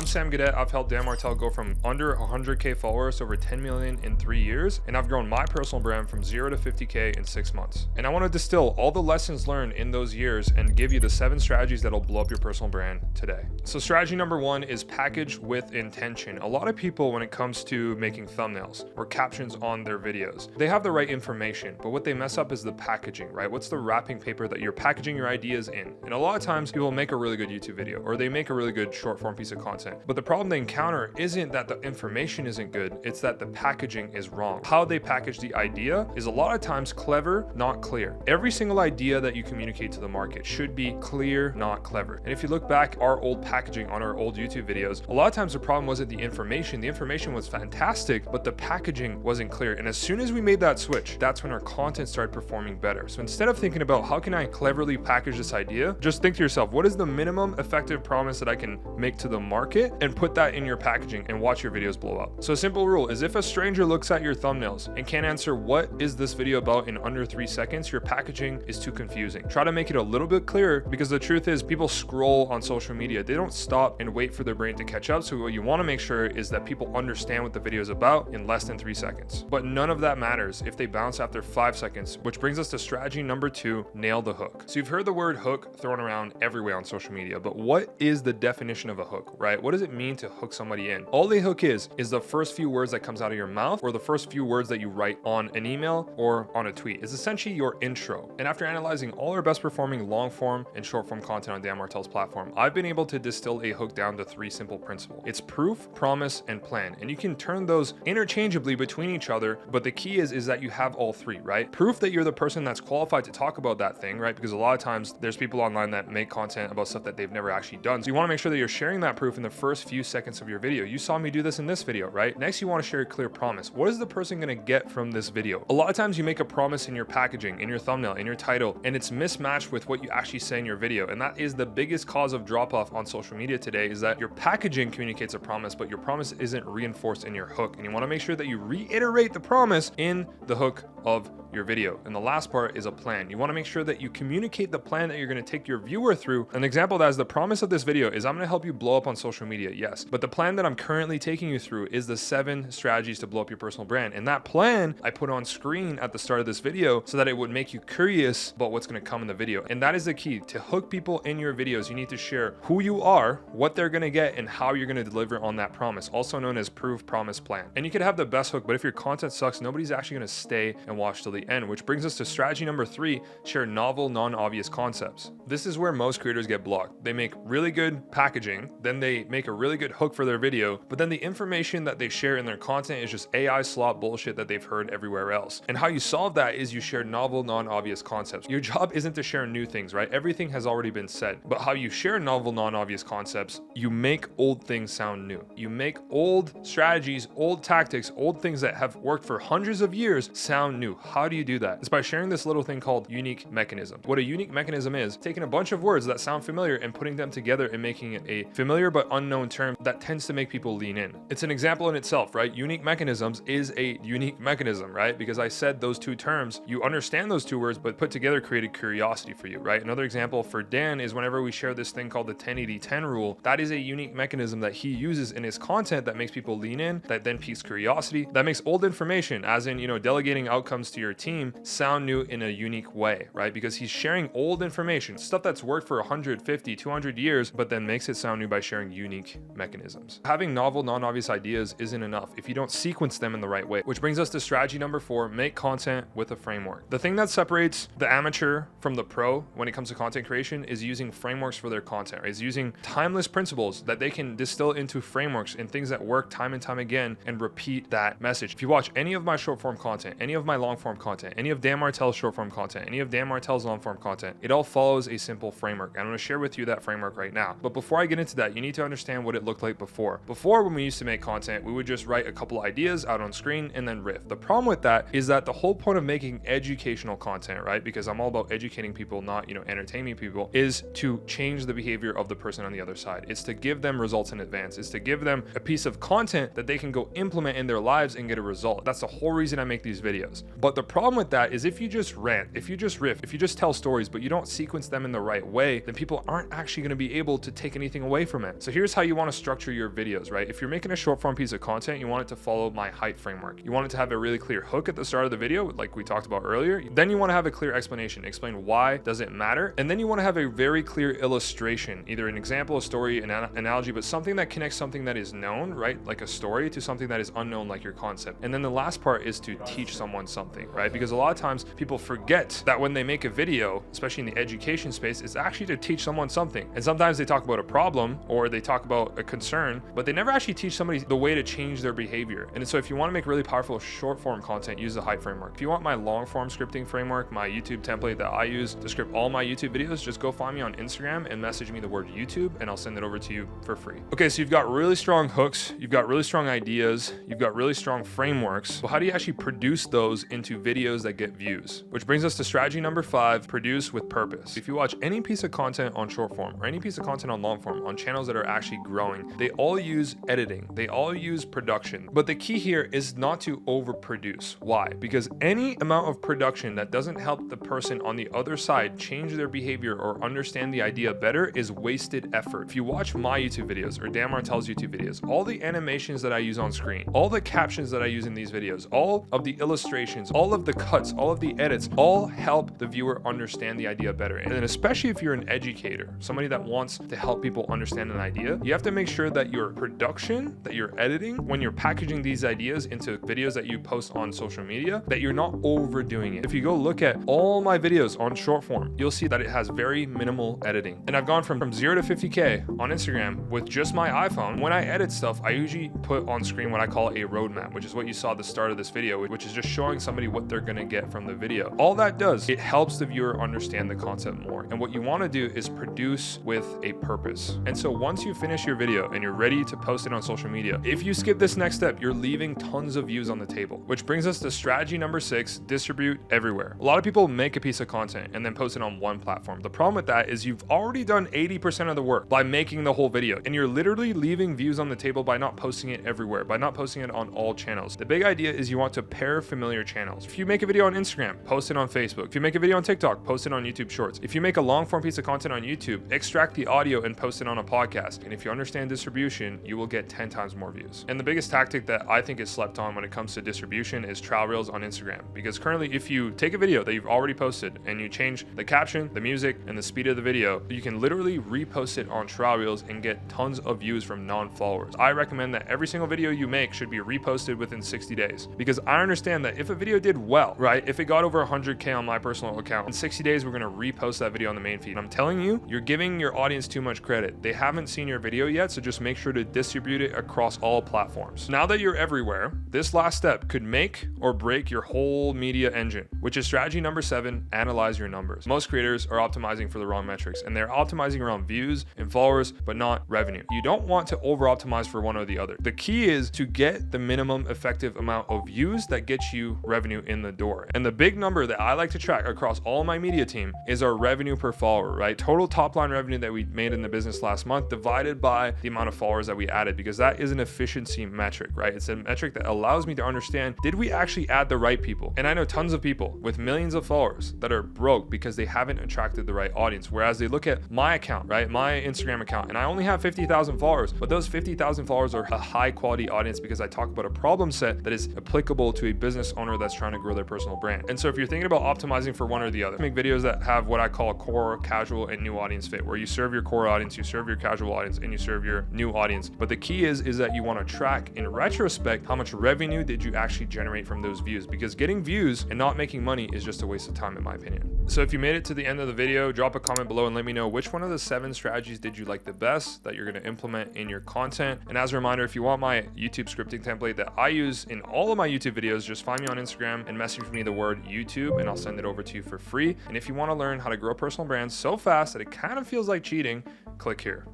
I'm Sam Gadet. I've helped Dan Martell go from under 100K followers to over 10 million in 3 years. And I've grown my personal brand from 0 to 50K in 6 months. And I want to distill all the lessons learned in those years and give you the 7 strategies that'll blow up your personal brand today. So strategy number 1 is package with intention. A lot of people, when it comes to making thumbnails or captions on their videos, they have the right information, but what they mess up is the packaging, right? What's the wrapping paper that you're packaging your ideas in? And a lot of times people make a really good YouTube video or they make a really good short form piece of content, but the problem they encounter isn't that the information isn't good, it's that the packaging is wrong. How they package the idea is a lot of times clever, not clear. Every single idea that you communicate to the market should be clear, not clever. And if you look back our old packaging on our old YouTube videos, a lot of times the problem wasn't the information. The information was fantastic, but the packaging wasn't clear. And as soon as we made that switch, that's when our content started performing better. So instead of thinking about how can I cleverly package this idea, just think to yourself, what is the minimum effective promise that I can make to the market, and put that in your packaging and watch your videos blow up. So a simple rule is if a stranger looks at your thumbnails and can't answer what is this video about in under 3 seconds, your packaging is too confusing. Try to make it a little bit clearer, because the truth is people scroll on social media. They don't stop and wait for their brain to catch up. So what you want to make sure is that people understand what the video is about in less than 3 seconds. But none of that matters if they bounce after 5 seconds, which brings us to strategy number 2, nail the hook. So you've heard the word hook thrown around everywhere on social media, but what is the definition of a hook, right? What does it mean to hook somebody in? All a hook is the first few words that comes out of your mouth, or the first few words that you write on an email or on a tweet. It's essentially your intro. And after analyzing all our best performing long form and short form content on Dan Martell's platform, I've been able to distill a hook down to 3 simple principles. It's proof, promise, and plan. And you can turn those interchangeably between each other, but the key is that you have all 3, right? Proof that you're the person that's qualified to talk about that thing, right? Because a lot of times there's people online that make content about stuff that they've never actually done. So you want to make sure that you're sharing that proof in the first few seconds of your video. You saw me do this in this video, right? Next, you want to share a clear promise. What is the person going to get from this video? A lot of times you make a promise in your packaging, in your thumbnail, in your title, and it's mismatched with what you actually say in your video. And that is the biggest cause of drop off on social media today, is that your packaging communicates a promise, but your promise isn't reinforced in your hook. And you want to make sure that you reiterate the promise in the hook of your video. And the last part is a plan. You want to make sure that you communicate the plan that you're going to take your viewer through. An example of that is the promise of this video is I'm going to help you blow up on social media. Yes, but the plan that I'm currently taking you through is the 7 strategies to blow up your personal brand. And that plan I put on screen at the start of this video so that it would make you curious about what's going to come in the video. And that is the key to hook people in your videos. You need to share who you are, what they're going to get, and how you're going to deliver on that promise, also known as proof, promise, plan. And you could have the best hook, but if your content sucks, nobody's actually going to stay and watch till the end, which brings us to strategy number 3, share novel, non-obvious concepts. This is where most creators get blocked. They make really good packaging, then they make a really good hook for their video, but then the information that they share in their content is just AI slop bullshit that they've heard everywhere else. And how you solve that is you share novel, non-obvious concepts. Your job isn't to share new things, right? Everything has already been said. But how you share novel, non-obvious concepts, you make old things sound new. You make old strategies, old tactics, old things that have worked for hundreds of years sound new. How do you do that? It's by sharing this little thing called unique mechanism. What a unique mechanism is taking a bunch of words that sound familiar and putting them together and making it a familiar but unknown term that tends to make people lean in. It's an example in itself, right? Unique mechanisms is a unique mechanism, right? Because I said those 2 terms, you understand those 2 words, but put together created curiosity for you, right? Another example for Dan is whenever we share this thing called the 10-80-10 rule, that is a unique mechanism that he uses in his content that makes people lean in, that then piques curiosity, that makes old information, as in, delegating outcomes to your team, sound new in a unique way, right? Because he's sharing old information, stuff that's worked for 150, 200 years, but then makes it sound new by sharing unique mechanisms. Having novel, non-obvious ideas isn't enough if you don't sequence them in the right way, which brings us to strategy number 4, make content with a framework. The thing that separates the amateur from the pro when it comes to content creation is using frameworks for their content, right? Is using timeless principles that they can distill into frameworks and things that work time and time again and repeat that message. If you watch any of my short form content, any of my long form content, any of Dan Martell's short form content, any of Dan Martell's long form content, it all follows a simple framework. I'm going to share with you that framework right now. But before I get into that, you need to understand what it looked like before. Before, when we used to make content, we would just write a couple ideas out on screen and then riff. The problem with that is that the whole point of making educational content, right? Because I'm all about educating people, not, entertaining people, is to change the behavior of the person on the other side. It's to give them results in advance. It's to give them a piece of content that they can go implement in their lives and get a result. That's the whole reason I make these videos. But the problem with that is if you just rant, if you just riff, if you just tell stories, but you don't sequence them in the right way, then people aren't actually going to be able to take anything away from it. So here's how you want to structure your videos, right? If you're making a short form piece of content, you want it to follow my height framework. You want it to have a really clear hook at the start of the video, like we talked about earlier. Then you want to have a clear explanation, explain why does it matter. And then you want to have a very clear illustration, either an example, a story, an analogy, but something that connects something that is known, right? Like a story, to something that is unknown, like your concept. And then the last part is to teach someone something, right? Because a lot of times people forget that when they make a video, especially in the education space, it's actually to teach someone something. And sometimes they talk about a problem or they talk about a concern, but they never actually teach somebody the way to change their behavior. And so if you want to make really powerful short form content, use the height framework. If you want my long form scripting framework, my YouTube template that I use to script all my YouTube videos, just go find me on Instagram and message me the word YouTube and I'll send it over to you for free. Okay, so you've got really strong hooks, you've got really strong ideas, you've got really strong frameworks. Well, how do you actually produce those into videos that get views? Which brings us to strategy number 5, produce with purpose. If you watch any piece of content on short form or any piece of content on long form on channels that are actually growing, they all use editing, they all use production. But the key here is not to overproduce. Why? Because any amount of production that doesn't help the person on the other side change their behavior or understand the idea better is wasted effort. If you watch my YouTube videos or Dan Martell's YouTube videos, all the animations that I use on screen, all the captions that I use in these videos, all of the illustrations, all of the cuts, all of the edits, all help the viewer understand the idea better. And then especially if you're an educator, somebody that wants to help people understand an idea, you have to make sure that your production, that you're editing, when you're packaging these ideas into videos that you post on social media, that you're not overdoing it. If you go look at all my videos on short form, you'll see that it has very minimal editing. And I've gone from 0 to 50K on Instagram with just my iPhone. When I edit stuff, I usually put on screen what I call a roadmap, which is what you saw at the start of this video, which is just showing somebody what they're gonna get from the video. All that does, it helps the viewer understand the concept more. And what you wanna do is produce with a purpose. And so once you finish your video and you're ready to post it on social media, if you skip this next step, you're leaving tons of views on the table. Which brings us to strategy number 6, distribute everywhere. A lot of people make a piece of content and then post it on one platform. The problem with that is you've already done 80% of the work by making the whole video, and you're literally leaving views on the table by not posting it everywhere, by not posting it on all channels. The big idea is you want to pair familiar channels. If you make a video on Instagram, post it on Facebook. If you make a video on TikTok, post it on YouTube Shorts. If you make a long form piece of content on YouTube, extract the audio and post it on a podcast. And if you understand distribution, you will get 10 times more views. And the biggest tactic that I think is slept on when it comes to distribution is trial reels on Instagram. Because currently, if you take a video that you've already posted and you change the caption, the music, and the speed of the video, you can literally repost it on trial reels and get tons of views from non-followers. I recommend that every single video you make should be reposted within 60 days. Because I understand that if a video did well, right, if it got over 100K on my personal account, in 60 days, we're gonna repost that video on the main feed. I'm telling you, you're giving your audience too much credit. They haven't seen your video yet, so just make sure to distribute it across all platforms. Now that you're everywhere, this last step could make or break your whole media engine, which is strategy number 7, analyze your numbers. Most creators are optimizing for the wrong metrics, and they're optimizing around views and followers, but not revenue. You don't want to over optimize for one or the other. The key is to get the minimum effective amount of views that gets you revenue in the door. And the big number that I like to track across all my media team is our revenue per follower, right? Total top line revenue that we made in the business last month divided by the amount of followers that we added, because that is an efficiency metric, right? It's a metric that allows me to understand, did we actually add the right people? And I know tons of people with millions of followers that are broke because they haven't attracted the right audience. Whereas they look at my account, right? My Instagram account, and I only have 50,000 followers, but those 50,000 followers are a high quality audience because I talk about a problem set that is applicable to a business owner that's trying to grow their personal brand. And so if you're thinking about optimizing for one or the other, make videos that have what I call a core, casual, and new audience fit, where you serve your core audience, you serve your casual audience, and you serve your new audience. But the key is that you want to track in retrospect how much revenue did you actually generate from those views, because getting views and not making money is just a waste of time in my opinion. So if you made it to the end of the video, drop a comment below and let me know which one of the 7 strategies did you like the best that you're going to implement in your content. And as a reminder, if you want my YouTube scripting template that I use in all of my YouTube videos, just find me on Instagram and message me the word YouTube and I'll send it over to you for free. And if you want to learn how to grow personal brands so fast that it kind of feels like cheating, click here.